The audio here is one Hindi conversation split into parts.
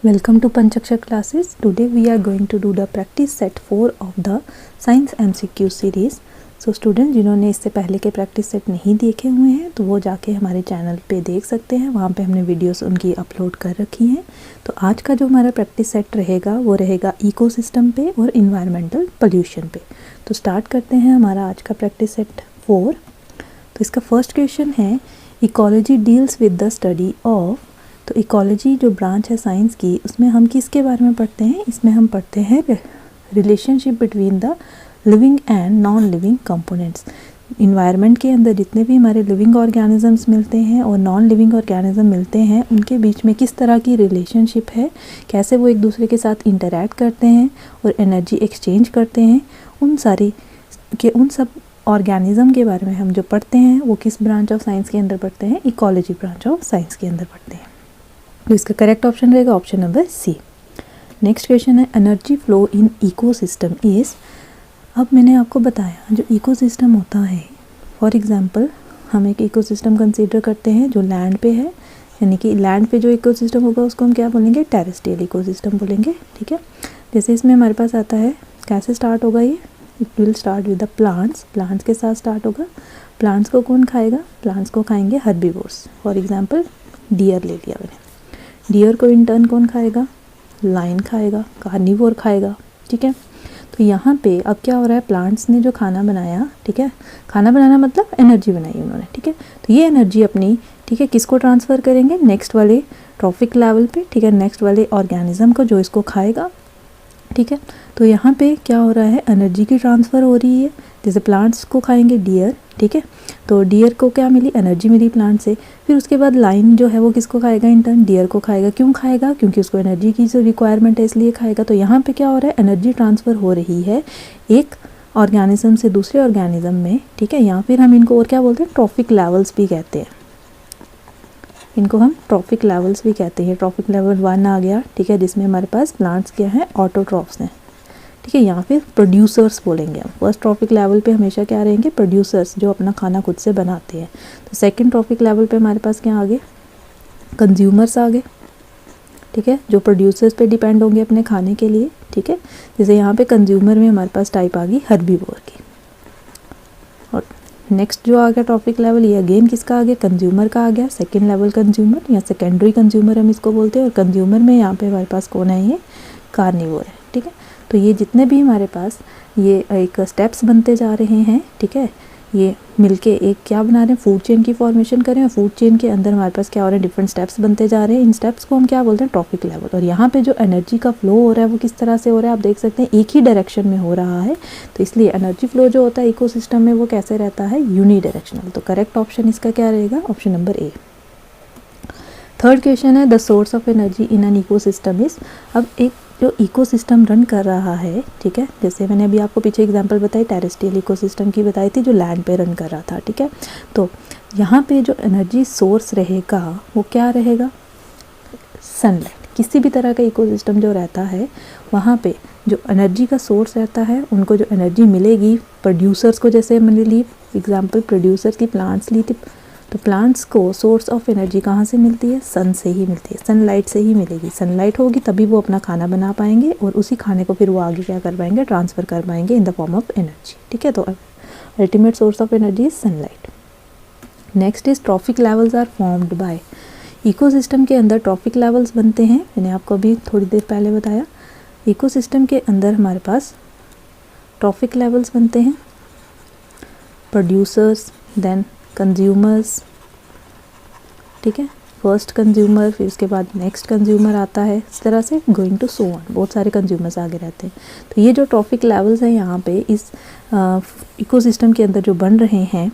Welcome to Panchakshar classes. Today we are going to do the practice set 4 of the Science MCQ series. So students जिन्होंने इससे पहले के प्रैक्टिस सेट नहीं देखे हुए हैं तो वो जाके हमारे चैनल पे देख सकते हैं, वहाँ पे हमने वीडियोस उनकी अपलोड कर रखी हैं। तो आज का जो हमारा प्रैक्टिस सेट रहेगा वो रहेगा इकोसिस्टम पे और इन्वायरमेंटल पोल्यूशन पे। तो स्टार्ट करते हैं हमारा आज का प्रैक्टिस सेट 4। तो इसका फर्स्ट क्वेश्चन है, ecology deals with the study of. तो इकोलॉजी जो ब्रांच है साइंस की, उसमें हम किसके बारे में पढ़ते हैं? इसमें हम पढ़ते हैं relationship between the living and non living components. Environment के अंदर जितने भी हमारे लिविंग ऑर्गेनिजम्स मिलते हैं और नॉन लिविंग ऑर्गेनिज्म मिलते हैं, उनके बीच में किस तरह की रिलेशनशिप है, कैसे वो एक दूसरे के साथ इंटरैक्ट करते हैं और एनर्जी एक्सचेंज करते हैं, उन सब ऑर्गेनिज्म के बारे में हम जो पढ़ते हैं वो किस ब्रांच ऑफ साइंस के अंदर पढ़ते हैं? इकोलॉजी ब्रांच ऑफ साइंस के अंदर पढ़ते हैं। तो इसका करेक्ट ऑप्शन रहेगा option number C. Next question है, energy flow in ecosystem is. अब मैंने आपको बताया जो इकोसिस्टम होता है, फॉर एग्जांपल हम एक इकोसिस्टम कंसीडर करते हैं जो लैंड पे है, यानी कि लैंड पे जो इकोसिस्टम होगा उसको हम क्या बोलेंगे? टेरेस्ट्रियल इकोसिस्टम बोलेंगे। ठीक है, जैसे इसमें हमारे पास आता है, कैसे स्टार्ट होगा ये? It will start with the plants. Plants के साथ स्टार्ट होगा। प्लांट्स को कौन खाएगा? प्लांट्स को खाएंगे हर्बीवोर्स। फॉर एग्जांपल डियर ले लिया मैंने, डियर को इन टर्न कौन खाएगा? लायन खाएगा, कार्निवोर खाएगा। ठीक है, तो यहाँ पे अब क्या हो रहा है, प्लांट्स ने जो खाना बनाया, ठीक है, खाना बनाना मतलब एनर्जी बनाई उन्होंने। ठीक है, तो ये एनर्जी अपनी, ठीक है, किसको ट्रांसफ़र करेंगे? नेक्स्ट वाले ट्रॉफिक लेवल पे, ठीक है, नेक्स्ट वाले ऑर्गेनिज्म को जो इसको खाएगा। ठीक है, तो यहाँ पे क्या हो रहा है, एनर्जी की ट्रांसफ़र हो रही है। जैसे प्लांट्स को खाएंगे डियर, ठीक है, तो डियर को क्या मिली? एनर्जी मिली प्लांट से। फिर उसके बाद लाइन जो है वो किसको खाएगा? इन टर्न डियर को खाएगा। क्यों खाएगा? क्योंकि उसको एनर्जी की जो रिक्वायरमेंट है इसलिए खाएगा। तो यहाँ पे क्या हो रहा है, एनर्जी ट्रांसफ़र हो रही है एक ऑर्गेनिज्म से दूसरे ऑर्गेनिज्म में। ठीक है, या फिर हम इनको और क्या बोलते हैं? ट्रॉफिक लेवल्स भी कहते हैं। इनको हम ट्रॉफिक लेवल्स भी कहते हैं। ट्रॉफिक लेवल 1 आ गया, ठीक है, जिसमें हमारे पास प्लांट्स क्या हैं? ऑटोट्रॉफ्स हैं। ठीक है, यहाँ फिर प्रोड्यूसर्स बोलेंगे हम। फर्स्ट ट्रॉफिक लेवल पे हमेशा क्या रहेंगे? प्रोड्यूसर्स, जो अपना खाना खुद से बनाते हैं। तो सेकंड ट्रॉफिक लेवल पे हमारे पास क्या आ गए? कंज्यूमर्स आ गए। ठीक है, जो प्रोड्यूसर्स पे डिपेंड होंगे अपने खाने के लिए। ठीक है, जैसे यहाँ पे कंज्यूमर में हमारे पास टाइप आ गई हर्बीवोर की। और नेक्स्ट जो आ गया ट्रॉफिक लेवल, ये अगेन किसका आ गया? कंज्यूमर का आ गया। सेकेंड लेवल कंज्यूमर या सेकेंडरी कंज्यूमर हम इसको बोलते हैं। और कंज्यूमर में यहाँ पे हमारे पास कौन है? ये कार्निवोर है। ठीक है, तो ये जितने भी हमारे पास ये एक स्टेप्स बनते जा रहे हैं, ठीक है, ये मिलके एक क्या बना रहे हैं? फूड चेन की फॉर्मेशन कर रहे हैं। फूड चेन के अंदर हमारे पास क्या हो रहा है? डिफरेंट स्टेप्स बनते जा रहे हैं। इन स्टेप्स को हम क्या बोलते हैं? Trophic level. और यहाँ पे जो एनर्जी का फ्लो हो रहा है वो किस तरह से हो रहा है? आप देख सकते हैं एक ही डायरेक्शन में हो रहा है। तो इसलिए एनर्जी फ्लो जो होता है इकोसिस्टम में वो कैसे रहता है? Unidirectional. तो करेक्ट ऑप्शन इसका क्या रहेगा? Option number A. Third question है, the source of energy in an ecosystem is. अब एक जो इकोसिस्टम रन कर रहा है, ठीक है, जैसे मैंने अभी आपको पीछे एग्जांपल बताई, टेरेस्ट्रियल इकोसिस्टम की बताई थी जो लैंड पे रन कर रहा था। ठीक है, तो यहाँ पे जो एनर्जी सोर्स रहेगा वो क्या रहेगा? सनलाइट। किसी भी तरह का इकोसिस्टम जो रहता है वहाँ पे जो एनर्जी का सोर्स रहता है, उनको जो एनर्जी मिलेगी प्रोड्यूसर्स को, जैसे मैंने ली एग्जाम्पल प्रोड्यूसर्स की प्लांट्स ली थी, तो प्लांट्स को सोर्स ऑफ एनर्जी कहाँ से मिलती है? सन से ही मिलती है, सनलाइट से ही मिलेगी। सनलाइट होगी तभी वो अपना खाना बना पाएंगे और उसी खाने को फिर वो आगे क्या कर पाएंगे? ट्रांसफ़र कर पाएंगे in the form of energy. ठीक है, तो ultimate source of energy is sunlight. Next is trophic levels are formed by. Ecosystem के अंदर ट्रॉफिक लेवल्स बनते हैं। मैंने आपको अभी थोड़ी देर पहले बताया, इकोसिस्टम के अंदर हमारे पास ट्रॉफिक लेवल्स बनते हैं। Producers, then consumers. ठीक है, फर्स्ट कंज्यूमर, फिर उसके बाद नेक्स्ट कंज्यूमर आता है, इस तरह से गोइंग टू सो ऑन, बहुत सारे कंज्यूमर्स आगे रहते हैं। तो ये जो ट्रॉफिक लेवल्स हैं यहाँ पे इस इकोसिस्टम के अंदर जो बन रहे हैं,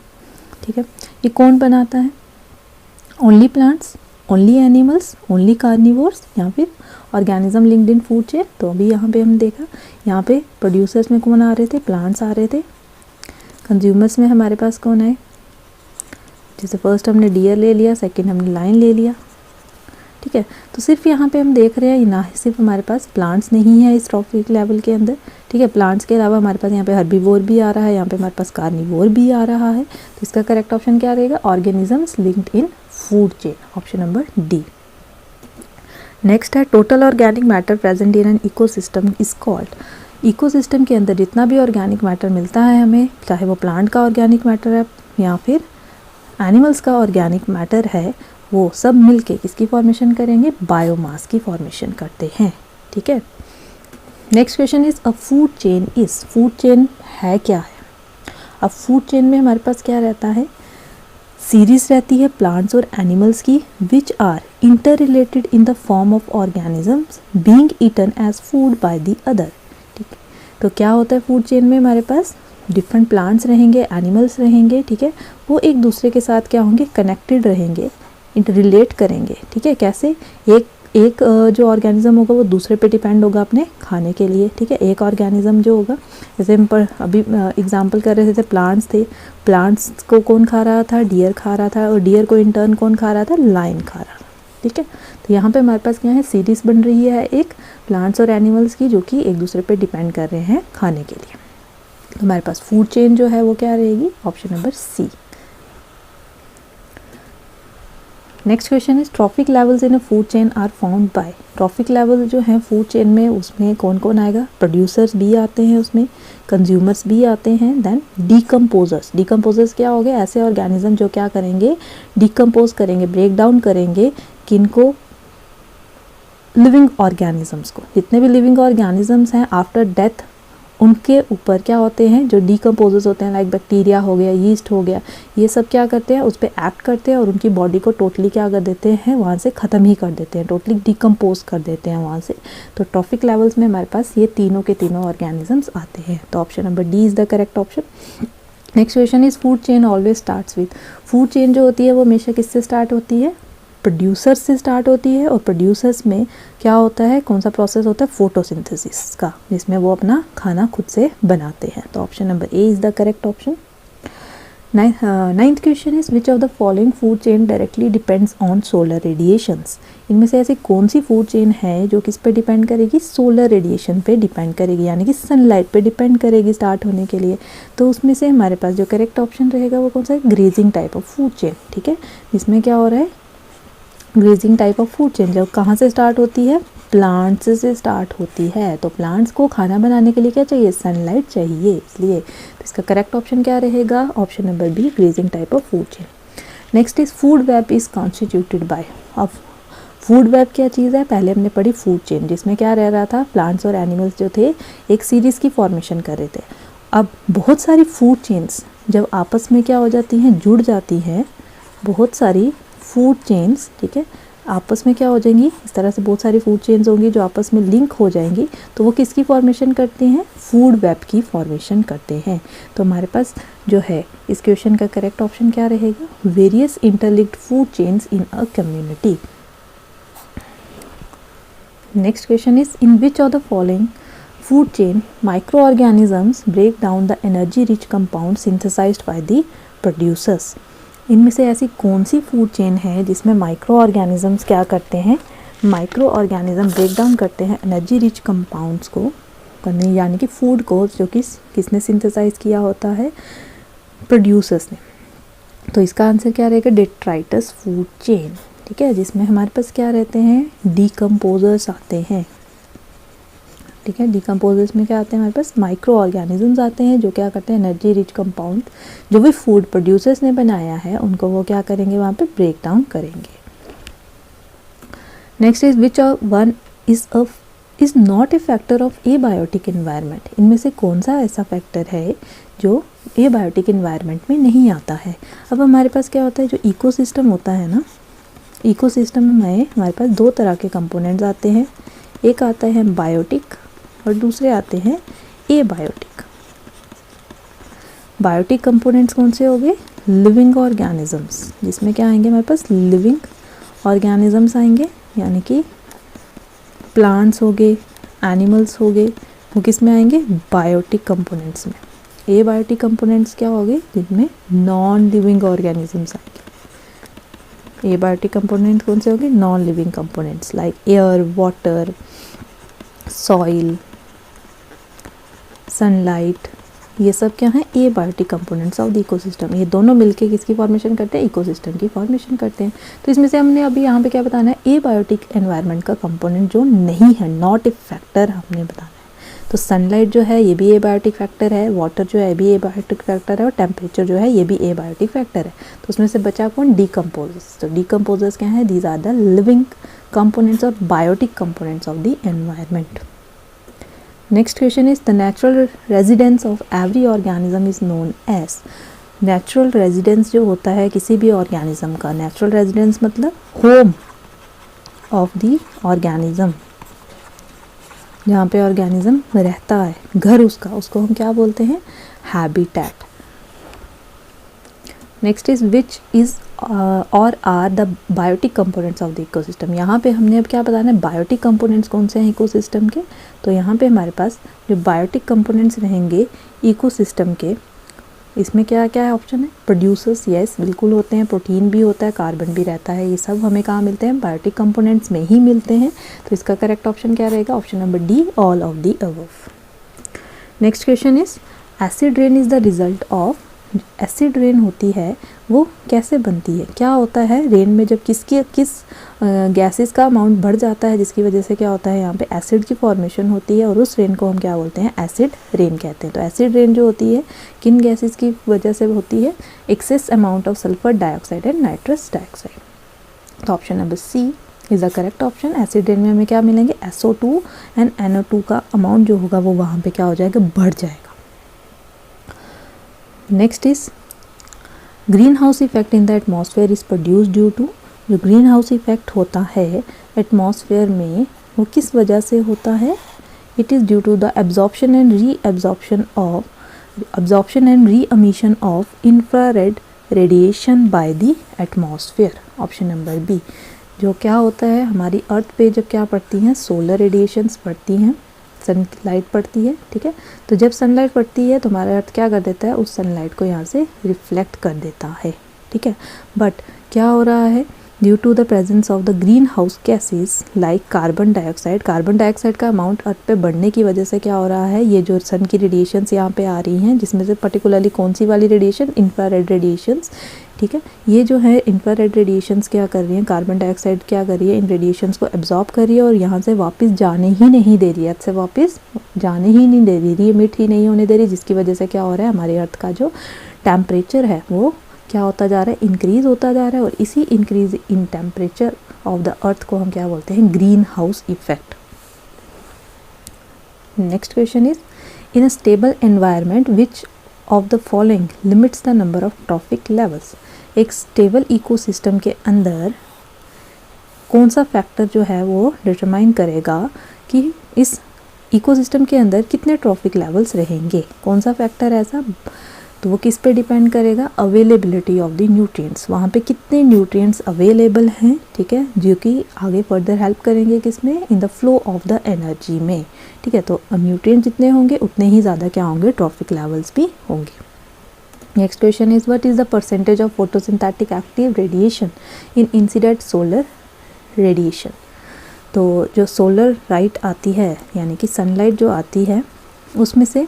ठीक है, ये कौन बनाता है? Only plants, only animals, only carnivores, या फिर organism linked in food chain. तो अभी यहाँ पे हम देखा, यहाँ पे प्रोड्यूसर्स में कौन आ रहे थे? प्लांट्स आ रहे थे। कंज्यूमर्स में हमारे पास कौन आए? जैसे फर्स्ट हमने डियर ले लिया, सेकंड हमने लाइन ले लिया। ठीक है, तो सिर्फ यहाँ पे हम देख रहे हैं ना, सिर्फ हमारे पास प्लांट्स नहीं है इस ट्रॉफिक लेवल के अंदर। ठीक है, प्लांट्स के अलावा हमारे पास यहाँ पे हर्बीवोर भी आ रहा है, यहाँ पे हमारे पास कार्निवोर भी आ रहा है। तो इसका करेक्ट ऑप्शन क्या रहेगा? Organisms linked in food chain, option number D. Next है total organic matter present in an ecosystem is called. Ecosystem के अंदर जितना भी ऑर्गेनिक मैटर मिलता है हमें, चाहे वो प्लांट का ऑर्गेनिक मैटर है या फिर एनिमल्स का ऑर्गेनिक मैटर है, वो सब मिलके किसकी फॉर्मेशन करेंगे, बायोमास की फॉर्मेशन करते हैं। ठीक है। Next question is a food chain is, food chain है क्या है। अब फूड चेन में हमारे पास क्या रहता है, सीरीज रहती है प्लांट्स और एनिमल्स की which are interrelated in the form of organisms being eaten as food by the other. ठीक है। तो क्या होता है फूड चेन में, हमारे पास डिफरेंट प्लांट्स रहेंगे, एनिमल्स रहेंगे। ठीक है। वो एक दूसरे के साथ क्या होंगे, कनेक्टेड रहेंगे, इंटर रिलेट करेंगे। ठीक है। कैसे, एक जो ऑर्गेनिज्म होगा वो दूसरे पे डिपेंड होगा अपने खाने के लिए। ठीक है। एक ऑर्गेनिज्म जो होगा, जैसे हम अभी एग्जांपल कर रहे थे, प्लांट्स थे, प्लांट्स को कौन खा रहा था, डियर खा रहा था, और डियर को इन टर्न कौन खा रहा था, लायन खा रहा था। ठीक है। तो यहाँ पे हमारे पास क्या है, सीरीज बन रही है एक प्लांट्स और एनिमल्स की, जो कि एक दूसरे पे डिपेंड कर रहे हैं खाने के लिए। तो हमारे पास फूड चेन जो है वो क्या रहेगी, option number C. Next question is trophic levels in a food chain are found by. Trophic level जो है फूड चेन में, उसमें कौन कौन आएगा, प्रोड्यूसर्स भी आते हैं उसमें, कंज्यूमर्स भी आते हैं, देन डीकम्पोजर्स। डीकम्पोजर्स क्या हो गए, ऐसे ऑर्गेनिज्म जो क्या करेंगे, डीकम्पोज करेंगे, ब्रेक डाउन करेंगे, किनको, लिविंग ऑर्गेनिजम्स को। जितने भी लिविंग ऑर्गेनिजम्स हैं आफ्टर डेथ, उनके ऊपर क्या होते हैं, जो डीकम्पोजर्स होते हैं, लाइक बैक्टीरिया हो गया, यीस्ट हो गया, ये सब क्या करते हैं, उस पर एक्ट करते हैं और उनकी बॉडी को टोटली क्या कर देते हैं, वहाँ से ख़त्म ही कर देते हैं, टोटली डीकम्पोज कर देते हैं वहाँ से। तो ट्रॉफिक लेवल्स में हमारे पास ये तीनों के तीनों ऑर्गेनिजम्स आते हैं। तो option number D is the correct option. Next question is food chain always starts with. Food chain जो होती है वो हमेशा किससे स्टार्ट होती है, प्रोड्यूसर्स से स्टार्ट होती है। और प्रोड्यूसर्स में क्या होता है, कौन सा प्रोसेस होता है, फोटोसिंथेसिस का, जिसमें वो अपना खाना खुद से बनाते हैं। तो option number A is the correct option. Ninth question is which of the following food chain directly depends on solar radiations. इनमें से ऐसी कौन सी फूड चेन है जो किस पे डिपेंड करेगी, सोलर रेडिएशन पे डिपेंड करेगी, यानी कि सनलाइट पे डिपेंड करेगी स्टार्ट होने के लिए। तो उसमें से हमारे पास जो करेक्ट ऑप्शन रहेगा वो कौन सा है, grazing type of food chain. ठीक है। जिसमें क्या हो रहा है, grazing type of food chain जो कहाँ से स्टार्ट होती है, प्लांट्स से स्टार्ट होती है। तो प्लांट्स को खाना बनाने के लिए क्या चाहिए, सनलाइट चाहिए, इसलिए तो इसका करेक्ट ऑप्शन क्या रहेगा, option number B, grazing type of food chain. Next is food web is constituted by. अब फूड वेब क्या चीज़ है, पहले हमने पढ़ी फूड चेन, जिसमें क्या रह रहा था, प्लांट्स और एनिमल्स जो थे एक सीरीज़ की फॉर्मेशन कर रहे थे। अब बहुत सारी फूड चेन्स जब आपस में क्या हो जाती हैं, जुड़ जाती हैं, बहुत सारी फूड चेन्स, ठीक है, आपस में क्या हो जाएंगी, इस तरह से बहुत सारी फूड चेन्स होंगी जो आपस में लिंक हो जाएंगी, तो वो किसकी फॉर्मेशन करते हैं, फूड वेब की फॉर्मेशन करते हैं। तो हमारे पास जो है इस क्वेश्चन का करेक्ट ऑप्शन क्या रहेगा, various interlinked food chains in a community. Next question is in which of the following food chain microorganisms break down the energy rich compound synthesised by the producers. इनमें से ऐसी कौन सी फूड चेन है जिसमें माइक्रो ऑर्गेनिजम्स क्या करते हैं, माइक्रो ऑर्गेनिज्म ब्रेक डाउन करते हैं एनर्जी रिच कंपाउंड्स को करने, यानी कि फूड को जो कि किसने सिंथेसाइज किया होता है, प्रोड्यूसर्स ने। तो इसका आंसर क्या रहेगा, डेट्राइटस फूड चेन। ठीक है। जिसमें हमारे पास क्या रहते हैं, डीकम्पोजर्स आते हैं। ठीक है। डीकम्पोजर्स में क्या आते हैं, हमारे पास माइक्रो ऑर्गेनिजम्स आते हैं जो क्या करते हैं, एनर्जी रिच कंपाउंड जो भी फूड प्रोड्यूसर्स ने बनाया है उनको वो क्या करेंगे, वहाँ पे ब्रेक डाउन करेंगे। Next is which one is not a factor of abiotic environment. इनमें से कौन सा ऐसा फैक्टर है जो एबायोटिक एनवायरनमेंट में नहीं आता है। अब हमारे पास क्या होता है, जो इकोसिस्टम होता है ना, इकोसिस्टम में हमारे पास दो तरह के कंपोनेंट्स आते हैं, एक आता है बायोटिक और दूसरे आते हैं एबायोटिक। बायोटिक कंपोनेंट्स कौन से हो गए, लिविंग ऑर्गेनिजम्स, जिसमें क्या आएंगे हमारे पास, लिविंग ऑर्गेनिजम्स आएंगे, यानी कि प्लांट्स हो गए, एनिमल्स हो गए, वो किस में आएंगे, बायोटिक कंपोनेंट्स में। एबायोटिक कंपोनेंट्स क्या हो गए, जिनमें नॉन लिविंग ऑर्गेनिजम्स आएंगे। एबायोटिक कंपोनेंट कौन से हो गए, non living components like air, water, soil, sunlight, ये सब क्या है, abiotic components of the ecosystem. ये दोनों मिलके किसकी फॉर्मेशन करते हैं, इकोसिस्टम की फॉर्मेशन करते हैं। तो इसमें से हमने अभी यहाँ पे क्या बताना है, एबायोटिक एनवायरनमेंट का कंपोनेंट जो नहीं है, नॉट ए फैक्टर हमने बताना है। तो सनलाइट जो है ये भी एबायोटिक फैक्टर है, वाटर जो है ये भी एबायोटिक फैक्टर है, और टेम्परेचर जो है ये भी एबायोटिक फैक्टर है। तो उसमें से बचा कौन, डीकम्पोजर्स। तो डीकम्पोजर्स क्या है, these are the living components और biotic components of the environment. Next question is the natural residence of every organism is known as. Natural residence जो होता है किसी भी ऑर्गेनिज्म का, नेचुरल रेजिडेंस मतलब होम ऑफ द ऑर्गेनिज्म, जहाँ पे ऑर्गेनिज्म रहता है, घर उसका, उसको हम क्या बोलते हैं, habitat. Next is which is और are the biotic components of the ecosystem. यहाँ पे हमने अब क्या बताना है, बायोटिक कंपोनेंट्स कौन से हैं इकोसिस्टम के। तो यहाँ पे हमारे पास जो बायोटिक कंपोनेंट्स रहेंगे इकोसिस्टम के, इसमें क्या क्या है ऑप्शन है, प्रोड्यूसर्स, यस बिल्कुल होते हैं, प्रोटीन भी होता है, कार्बन भी रहता है, ये सब हमें कहाँ मिलते हैं, बायोटिक कंपोनेंट्स में ही मिलते हैं। तो इसका करेक्ट ऑप्शन क्या रहेगा, option number D, all of the above. Next question is acid rain is the result of. Acid rain होती है वो कैसे बनती है, क्या होता है रेन में, जब किस गैसेस का अमाउंट बढ़ जाता है, जिसकी वजह से क्या होता है, यहाँ पे एसिड की फॉर्मेशन होती है, और उस रेन को हम क्या बोलते हैं, एसिड रेन कहते हैं। तो एसिड रेन जो होती है किन गैसेस की वजह से होती है, excess amount of sulphur dioxide and nitrous dioxide. तो option number C is the correct option. Acid rain में हमें क्या मिलेंगे, SO2 एंड NO2 का अमाउंट जो होगा वो वहाँ पे क्या हो जाएगा, बढ़ जाएगा। Next is greenhouse effect in the atmosphere is produce due to. जो ग्रीन हाउस इफेक्ट होता है एटमॉस्फेयर में वो किस वजह से होता है, it is due to the absorption and re emission of infrared radiation by the atmosphere. Option number B. जो क्या होता है, हमारी अर्थ पे जब क्या पड़ती हैं, सोलर रेडिएशंस पड़ती हैं, सनलाइट पड़ती है, ठीक है। तो जब सनलाइट पड़ती है तो हमारा अर्थ क्या कर देता है, उस सनलाइट को यहाँ से रिफ्लेक्ट कर देता है, ठीक है। बट क्या हो रहा है, due to the presence of the greenhouse gases like carbon dioxide, carbon dioxide का अमाउंट अर्थ पे बढ़ने की वजह से क्या हो रहा है, ये जो सन की रेडिएशंस यहाँ पे आ रही हैं, जिसमें से पर्टिकुलरली कौन सी वाली रेडिएशन, इंफ्रारेड रेडिएशंस, ठीक है। ये जो है इंफ्रारेड रेडिएशंस क्या कर रही हैं, कार्बन डाइऑक्साइड क्या कर रही है, इन रेडिएशंस को एब्जॉर्ब कर रही है और यहाँ से वापस जाने ही नहीं दे रही है, अर्थ से वापस जाने ही नहीं दे रही, रीमिट ही नहीं होने दे रही, जिसकी वजह से क्या हो रहा है, हमारे अर्थ का जो टेम्परेचर है वो क्या होता जा रहा है, इंक्रीज़ होता जा रहा है। और इसी increase in temperature of the earth को हम क्या बोलते हैं, green house effect. Next question is in a stable environment which of the following limits the number of trophic levels. एक स्टेबल इकोसिस्टम के अंदर कौन सा फैक्टर जो है वो डिटरमाइन करेगा कि इस इकोसिस्टम के अंदर कितने ट्रॉफिक लेवल्स रहेंगे, कौन सा फैक्टर ऐसा, तो वो किस पे डिपेंड करेगा, अवेलेबिलिटी ऑफ द न्यूट्रिएंट्स, वहाँ पे कितने न्यूट्रिएंट्स अवेलेबल हैं, ठीक है, जो कि आगे फर्दर हेल्प करेंगे किसमें, in the flow of the energy में, ठीक है। तो न्यूट्रिएंट्स जितने होंगे उतने ही ज़्यादा क्या होंगे, ट्रॉफिक लेवल्स भी होंगे। Next question is what is the percentage of photosynthetic active radiation in incident solar radiation. तो जो सोलर लाइट आती है यानी कि सनलाइट जो आती है उसमें से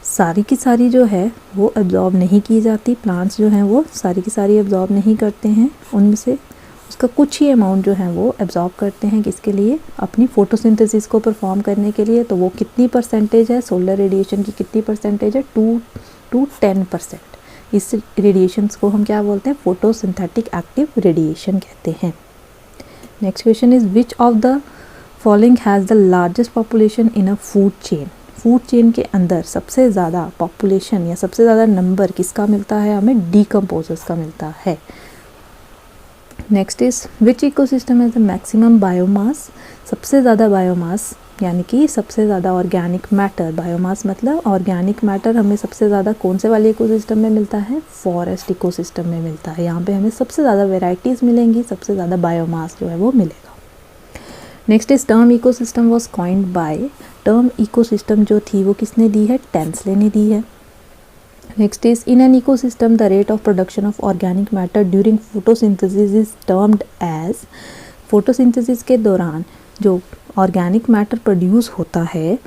सारी की सारी जो है वो एब्जॉर्ब नहीं की जाती, प्लांट्स जो हैं वो सारी की सारी एब्जॉर्ब नहीं करते हैं, उनमें से उसका कुछ ही अमाउंट जो है वो एब्जॉर्ब करते हैं, किसके लिए, अपनी फोटोसिंथेसिस को परफॉर्म करने के लिए। तो वो कितनी परसेंटेज है, सोलर रेडिएशन की कितनी परसेंटेज है, 2 to 10%। इस रेडिएशंस को हम क्या बोलते हैं, फोटोसिंथेटिक एक्टिव रेडिएशन कहते हैं। Next question is which of the following has the largest population in a food chain. Food chain के अंदर सबसे ज़्यादा पॉपुलेशन या सबसे ज़्यादा नंबर किसका मिलता है, हमें डीकम्पोजर्स का मिलता है। Next is which ecosystem has the maximum biomass. सबसे ज़्यादा बायोमास यानी कि सबसे ज़्यादा ऑर्गेनिक मैटर, बायोमास मतलब ऑर्गेनिक मैटर हमें सबसे ज़्यादा कौन से वाले इकोसिस्टम में मिलता है, फॉरेस्ट इकोसिस्टम में मिलता है। यहाँ पे हमें सबसे ज़्यादा वेराइटीज़ मिलेंगी, सबसे ज़्यादा बायोमास जो है वो मिलेगा। Next is term ecosystem was coined by. Term ecosystem जो थी वो किसने दी है, टेंसले ने दी है। Next is in an ecosystem the rate of production of organic matter during photosynthesis is termed as. Photosynthesis के दौरान जो ऑर्गेनिक मैटर प्रोड्यूस होता है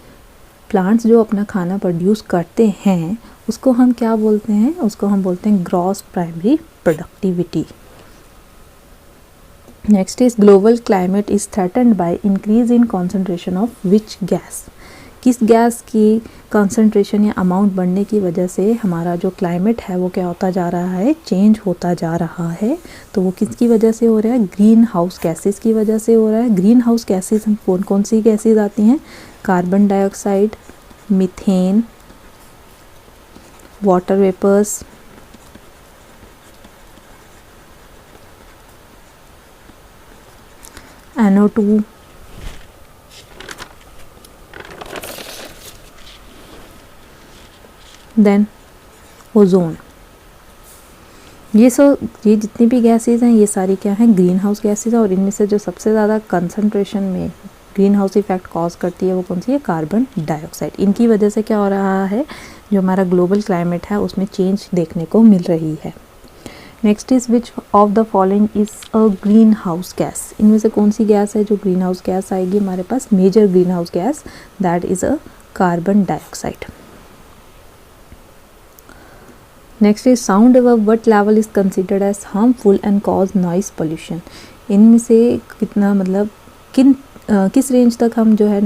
प्लांट्स जो अपना खाना प्रोड्यूस करते हैं उसको हम क्या बोलते हैं, उसको हम बोलते हैं gross primary productivity. Next is global climate is threatened by increase in concentration of which gas. किस गैस की कॉन्सेंट्रेशन या अमाउंट बढ़ने की वजह से हमारा जो क्लाइमेट है वो क्या होता जा रहा है, चेंज होता जा रहा है। तो वो किसकी वजह से हो रहा है, ग्रीन हाउस गैसेस की वजह से हो रहा है। ग्रीन हाउस गैसेस कौन कौन सी गैसेस आती हैं, carbon dioxide, methane, water vapours, NO2, then ozone. ये जितनी भी गैसेस हैं ये सारी क्या हैं, ग्रीन हाउस गैसेस हैं। और इनमें से जो सबसे ज़्यादा कंसंट्रेशन में ग्रीन हाउस इफेक्ट कॉज करती है वो कौन सी है, कार्बन डाइऑक्साइड। इनकी वजह से क्या हो रहा है, जो हमारा ग्लोबल क्लाइमेट है उसमें चेंज देखने को मिल रही है। Next is which of the following is a green house gas. इनमें से कौन सी गैस है जो ग्रीन हाउस गैस आएगी हमारे पास, major greenhouse gas, that is a carbon dioxide. Next is sound above what level is considered as harmful and cause noise pollution. इनमें से कितना मतलब किस रेंज तक हम जो है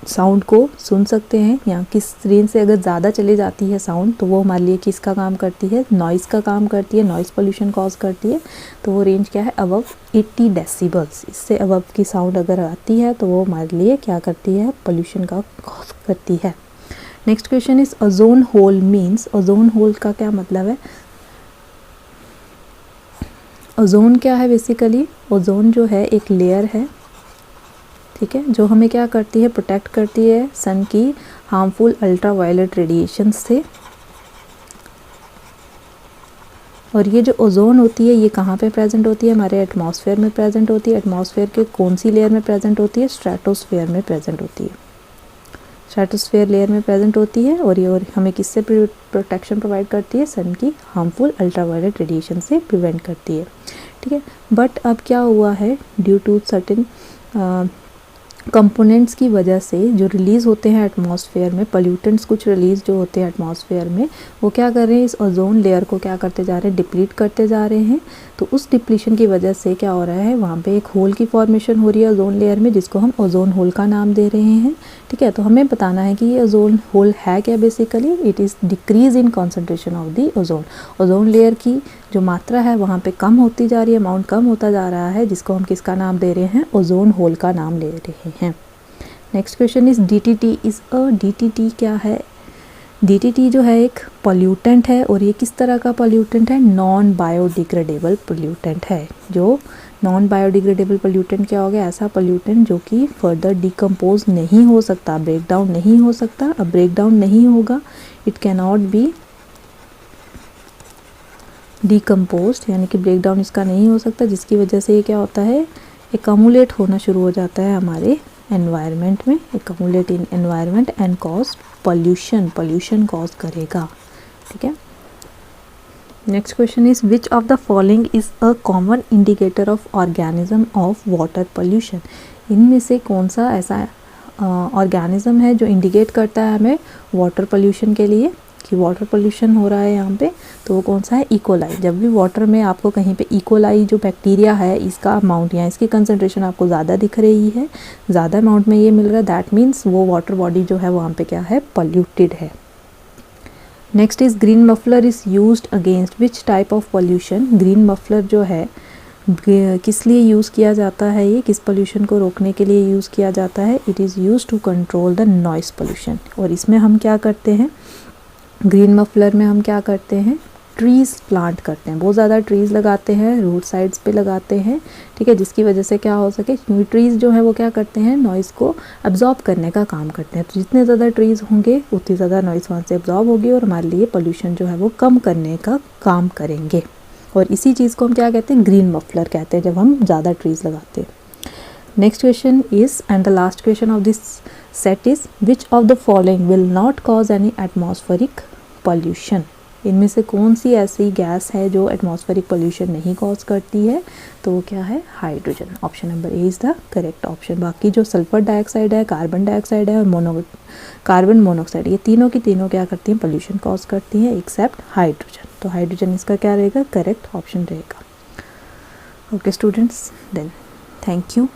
साउंड को सुन सकते हैं, या किस रेंज से अगर ज़्यादा चली जाती है साउंड तो वो हमारे लिए किसका काम करती है, नॉइस का काम करती है, नॉइस पोल्यूशन कॉज करती है। तो वो रेंज क्या है, अबव 80 डेसिबल्स। इससे अबव की साउंड अगर आती है तो वो हमारे लिए क्या करती है, पोल्यूशन का कॉज करती है। Next question is ozone hole means. Ozone hole का क्या मतलब है, ओजोन क्या है, बेसिकली ओजोन जो है एक लेयर है, ठीक है, जो हमें क्या करती है, प्रोटेक्ट करती है सन की हार्मफुल अल्ट्रावायलेट रेडिएशन से। और ये जो ओजोन होती है ये कहाँ पे प्रेजेंट होती है, हमारे एटमॉस्फेयर में प्रेजेंट होती है। एटमॉस्फेयर के कौन सी लेयर में प्रेजेंट होती है, स्ट्रेटोस्फेयर में प्रेजेंट होती है, स्ट्रेटोस्फेयर लेयर में प्रेजेंट होती है। और ये हमें किससे प्रोटेक्शन प्रोवाइड करती है, सन की हार्मफुल अल्ट्रावायलेट रेडिएशन से प्रिवेंट करती है, ठीक है। बट अब क्या हुआ है, ड्यू टू सर्टेन कंपोनेंट्स की वजह से जो रिलीज़ होते हैं एटमॉस्फेयर में, पोल्यूटेंट्स कुछ रिलीज़ जो होते हैं एटमॉस्फेयर में, वो क्या कर रहे हैं, इस ओजोन लेयर को क्या करते जा रहे हैं, डिप्लीट करते जा रहे हैं। तो उस डिप्लीशन की वजह से क्या हो रहा है, वहाँ पे एक होल की फॉर्मेशन हो रही है ओजोन लेयर में, जिसको हम ओजोन होल का नाम दे रहे हैं, ठीक है। तो हमें बताना है कि ये ओजोन होल है क्या, basically it is decrease in concentration of the ozone. Ozone layer की जो मात्रा है वहाँ पे कम होती जा रही है, अमाउंट कम होता जा रहा है, जिसको हम किसका नाम दे रहे हैं, ओजोन होल का नाम ले रहे हैं। Next question is DDT is a, DDT क्या है, DDT जो है एक पोल्यूटेंट है। और ये किस तरह का पोल्यूटेंट है, नॉन बायोडिग्रेडेबल पोल्यूटेंट है। जो नॉन बायोडिग्रेडेबल पोल्यूटेंट क्या हो गया, ऐसा पोल्यूटेंट जो कि फर्दर डिकम्पोज नहीं हो सकता, ब्रेक डाउन नहीं हो सकता। अब ब्रेक डाउन नहीं होगा, it can not be decomposed, यानी कि ब्रेक डाउन इसका नहीं हो सकता, जिसकी वजह से ये क्या होता है, एकमुलेट होना शुरू हो जाता है हमारे एनवायरनमेंट में, accumulate in environment and cause pollution, pollution cause करेगा, ठीक है। Next question is which of the following is a common indicator of organism of water pollution. इनमें से कौन सा ऐसा ऑर्गेनिज्म है जो इंडिकेट करता है हमें वाटर पोल्यूशन के लिए कि वाटर पोल्यूशन हो रहा है यहाँ पे, तो वो कौन सा है, इकोलाई। जब भी वाटर में आपको कहीं पे इकोलाई जो बैक्टीरिया है इसका अमाउंट या इसकी कंसंट्रेशन आपको ज़्यादा दिख रही है, ज़्यादा अमाउंट में ये मिल रहा है, दैट मीन्स वो वाटर बॉडी जो है वहाँ पे क्या है, पोल्यूटेड है। Next is green muffler is used against which type of pollution. Green muffler जो है किस लिए यूज़ किया जाता है, ये किस पोल्यूशन को रोकने के लिए यूज़ किया जाता है, it is used to control the noise pollution. और इसमें हम क्या करते हैं, ग्रीन मफलर में हम क्या करते हैं, ट्रीज़ प्लांट करते हैं, बहुत ज़्यादा ट्रीज़ लगाते हैं, रोड साइड्स पे लगाते हैं, ठीक है, जिसकी वजह से क्या हो सके, क्योंकि ट्रीज़ जो है वो क्या करते हैं, नॉइज़ को अब्जॉर्ब करने का काम करते हैं। तो जितने ज़्यादा ट्रीज़ होंगे उतनी ज़्यादा नॉइज़ वहाँ से अब्जॉर्ब होगी और हमारे लिए पोल्यूशन जो है वो कम करने का काम करेंगे। और इसी चीज़ को हम क्या कहते हैं, ग्रीन मफलर कहते हैं, जब हम ज़्यादा ट्रीज़ लगाते हैं। Next question is and the last question of this set is which of the following will not cause any atmospheric pollution। इनमें से कौन सी ऐसी गैस है जो एटमॉस्फेरिक पोल्यूशन नहीं कॉज करती है, तो वो क्या है, hydrogen. Option number A is the correct option. बाकी जो सल्फर डाइऑक्साइड है, कार्बन डाइऑक्साइड है और कार्बन मोनोऑक्साइड, ये तीनों की तीनों क्या करती हैं, पोल्यूशन कॉज करती हैं एक्सेप्ट हाइड्रोजन। तो हाइड्रोजन इसका क्या रहेगा, करेक्ट ऑप्शन रहेगा। Okay students, then thank you.